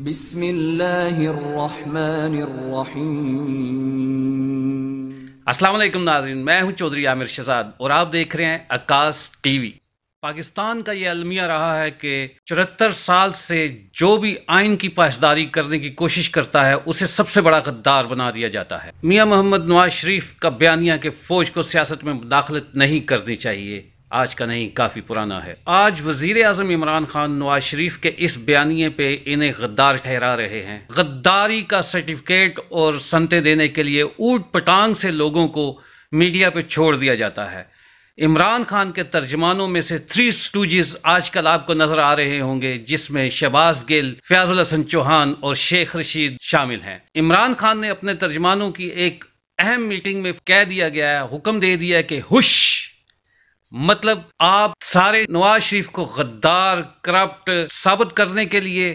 بسم اللہ الرحمن الرحیم۔ السلام علیکم ناظرین، میں ہوں چودھری عامر شہزاد اور آپ دیکھ رہے ہیں عکاس ٹی وی۔ پاکستان کا یہ المیہ رہا ہے کہ 74 سال سے جو بھی آئین کی پاسداری کرنے کی کوشش کرتا ہے اسے سب سے بڑا غدار بنا دیا جاتا ہے۔ میاں محمد نواز شریف کا بیانیہ کہ فوج کو سیاست میں مداخلت نہیں کرنی چاہیے آج کا نہیں، کافی پرانا ہے۔ آج وزیر اعظم عمران خان نواز شریف کے اس بیانیے پہ انہیں غدار ٹھہرا رہے ہیں۔ غداری کا سرٹیفکیٹ اور سنتیں دینے کے لیے اوٹ پٹانگ سے لوگوں کو میڈیا پہ چھوڑ دیا جاتا ہے۔ عمران خان کے ترجمانوں میں سے 3 اسٹوجز آج کل آپ کو نظر آ رہے ہوں گے، جس میں شہباز گل، فیاض الحسن چوہان اور شیخ رشید شامل ہیں۔ عمران خان نے اپنے ترجمانوں کی ایک اہم میٹنگ میں کہہ دیا گیا ہے، حکم دے دیا ہے کہ ہوش، مطلب آپ سارے نواز شریف کو غدار، کرپٹ ثابت کرنے کے لیے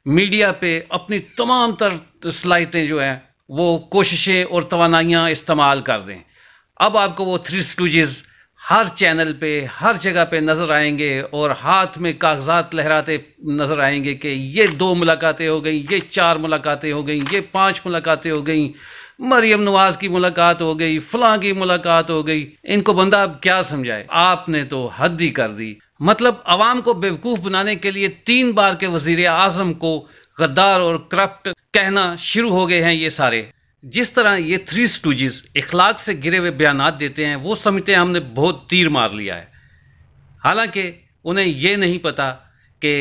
میڈیا پہ اپنی تمام تر صلاحیتیں جو ہیں وہ کوششیں اور توانائیاں استعمال کر دیں۔ اب آپ کو وہ 3 اسٹوجز ہر چینل پہ، ہر جگہ پہ نظر آئیں گے اور ہاتھ میں کاغذات لہراتے نظر آئیں گے کہ یہ 2 ملاقاتیں ہو گئیں، یہ 4 ملاقاتیں ہو گئیں، یہ 5 ملاقاتیں ہو گئیں، مریم نواز کی ملاقات ہو گئی، فلاں کی ملاقات ہو گئی۔ ان کو بندہ اب کیا سمجھائے؟ آپ نے تو حد ہی کر دی۔ مطلب عوام کو بیوقوف بنانے کے لیے 3 بار کے وزیر اعظم کو غدار اور کرپٹ کہنا شروع ہو گئے ہیں یہ سارے۔ جس طرح یہ 3 اسٹوجز اخلاق سے گرے ہوئے بیانات دیتے ہیں، وہ سمجھتے ہیں ہم نے بہت تیر مار لیا ہے، حالانکہ انہیں یہ نہیں پتا کہ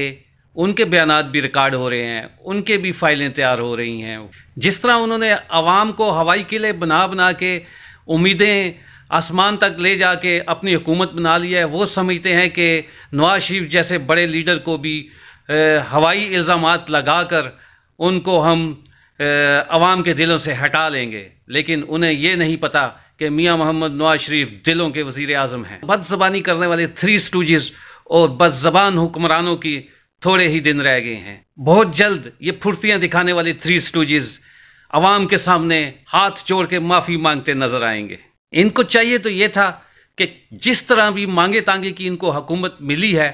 ان کے بیانات بھی ریکارڈ ہو رہے ہیں، ان کے بھی فائلیں تیار ہو رہی ہیں۔ جس طرح انہوں نے عوام کو ہوائی قلعے بنا کے امیدیں آسمان تک لے جا کے اپنی حکومت بنا لی ہے، وہ سمجھتے ہیں کہ نواز شریف جیسے بڑے لیڈر کو بھی ہوائی الزامات لگا کر ان کو ہم عوام کے دلوں سے ہٹا لیں گے، لیکن انہیں یہ نہیں پتا کہ میاں محمد نواز شریف دلوں کے وزیر اعظم ہیں۔ بد زبانی کرنے والے 3 اسٹوجز اور بد زبان حکمرانوں کی تھوڑے ہی دن رہ گئے ہیں۔ بہت جلد یہ پھرتیاں دکھانے والے 3 اسٹوجز عوام کے سامنے ہاتھ جوڑ کے معافی مانگتے نظر آئیں گے۔ ان کو چاہیے تو یہ تھا کہ جس طرح بھی مانگے تانگے کی ان کو حکومت ملی ہے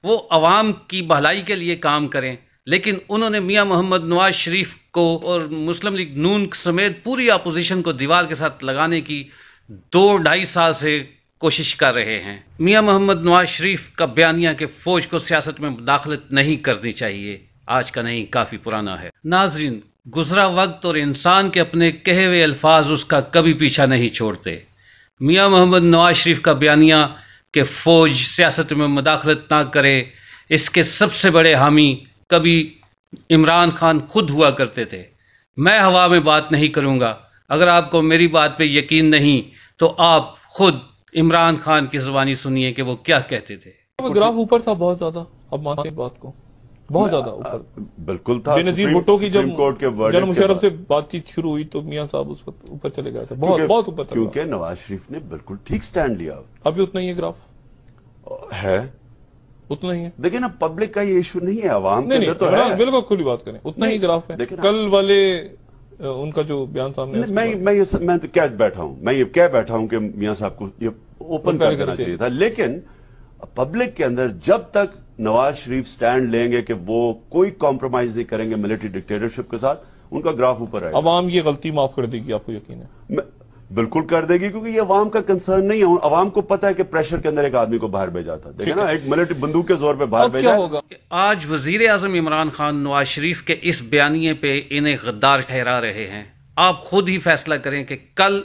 وہ عوام کی بھلائی کے لیے کام کریں، لیکن انہوں نے میاں محمد نواز شریف کو اور مسلم لیگ نون سمیت پوری اپوزیشن کو دیوار کے ساتھ لگانے کی 2-2.5 سال سے کوشش کر رہے ہیں۔ میاں محمد نواز شریف کا بیانیہ کہ فوج کو سیاست میں مداخلت نہیں کرنی چاہیے آج کا نہیں، کافی پرانا ہے۔ ناظرین، گزرا وقت اور انسان کے اپنے کہے ہوئے الفاظ اس کا کبھی پیچھا نہیں چھوڑتے۔ میاں محمد نواز شریف کا بیانیہ کہ فوج سیاست میں مداخلت نہ کرے، اس کے سب سے بڑے حامی کبھی عمران خان خود ہوا کرتے تھے۔ میں ہوا میں بات نہیں کروں گا، اگر آپ کو میری بات پہ یقین نہیں تو آپ خود عمران خان کی زبانی سنیے کہ وہ کیا کہتے تھے۔ گراف اوپر تھا بہت زیادہ، اب مانتے بات کو بہت زیادہ اوپر بالکل تھا۔ بے نظیر بھٹو کی جب کورٹ کے جنرل مشرف سے بات چیت شروع ہوئی تو میاں صاحب اس وقت اوپر چلے گئے تھے، بہت اوپر تھا، کیونکہ نواز شریف نے بالکل ٹھیک سٹینڈ لیا ابھی اتنا ہی ہے، گراف ہے اتنا ہی ہے۔ دیکھیں نا، پبلک کا یہ ایشو نہیں ہے، عوام کے نہیں اندر تو ہے۔ بالکل کھلی بات کریں، اتنا ہی گراف ہے۔ کل والے ان کا جو بیان سامنے میں تو کہہ بیٹھا ہوں، میں یہ کہہ بیٹھا ہوں کہ میاں صاحب کو یہ اوپن کر دینا چاہیے تھا، لیکن پبلک کے اندر جب تک نواز شریف سٹینڈ لیں گے کہ وہ کوئی کمپرومائز نہیں کریں گے ملٹری ڈکٹیٹرشپ کے ساتھ، ان کا گراف اوپر آئے گا۔ عوام یہ غلطی معاف کر دے گی، آپ کو یقین ہے؟ بالکل کر دے گی، کیونکہ یہ عوام کا کنسرن نہیں ہے۔ عوام کو پتا ہے کہ پریشر کے اندر ایک آدمی کو باہر بھیجا تھا، دیکھیں نا، ایک ملٹری بندوق کے زور پہ باہر بھیجا ہوگا۔ آج وزیر اعظم عمران خان نواز شریف کے اس بیانیے پہ انہیں غدار ٹھہرا رہے ہیں۔ آپ خود ہی فیصلہ کریں کہ کل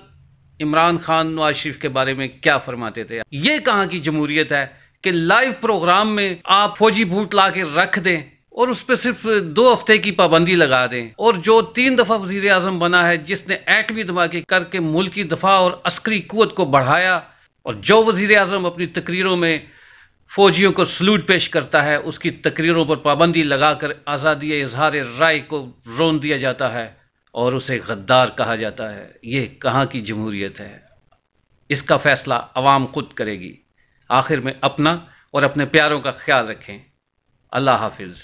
عمران خان نواز شریف کے بارے میں کیا فرماتے تھے۔ یہ کہاں کی جمہوریت ہے کہ لائیو پروگرام میں آپ فوجی بھوٹ لا کے رکھ دیں اور اس پہ صرف 2 ہفتے کی پابندی لگا دیں، اور جو 3 دفعہ وزیر اعظم بنا ہے، جس نے ایٹمی دھماکے کر کے ملک کی دفاع اور عسکری قوت کو بڑھایا، اور جو وزیر اعظم اپنی تقریروں میں فوجیوں کو سلوٹ پیش کرتا ہے، اس کی تقریروں پر پابندی لگا کر آزادی اظہار رائے کو رون دیا جاتا ہے اور اسے غدار کہا جاتا ہے۔ یہ کہاں کی جمہوریت ہے؟ اس کا فیصلہ عوام خود کرے گی۔ آخر میں اپنا اور اپنے پیاروں کا خیال رکھیں۔ اللہ حافظ۔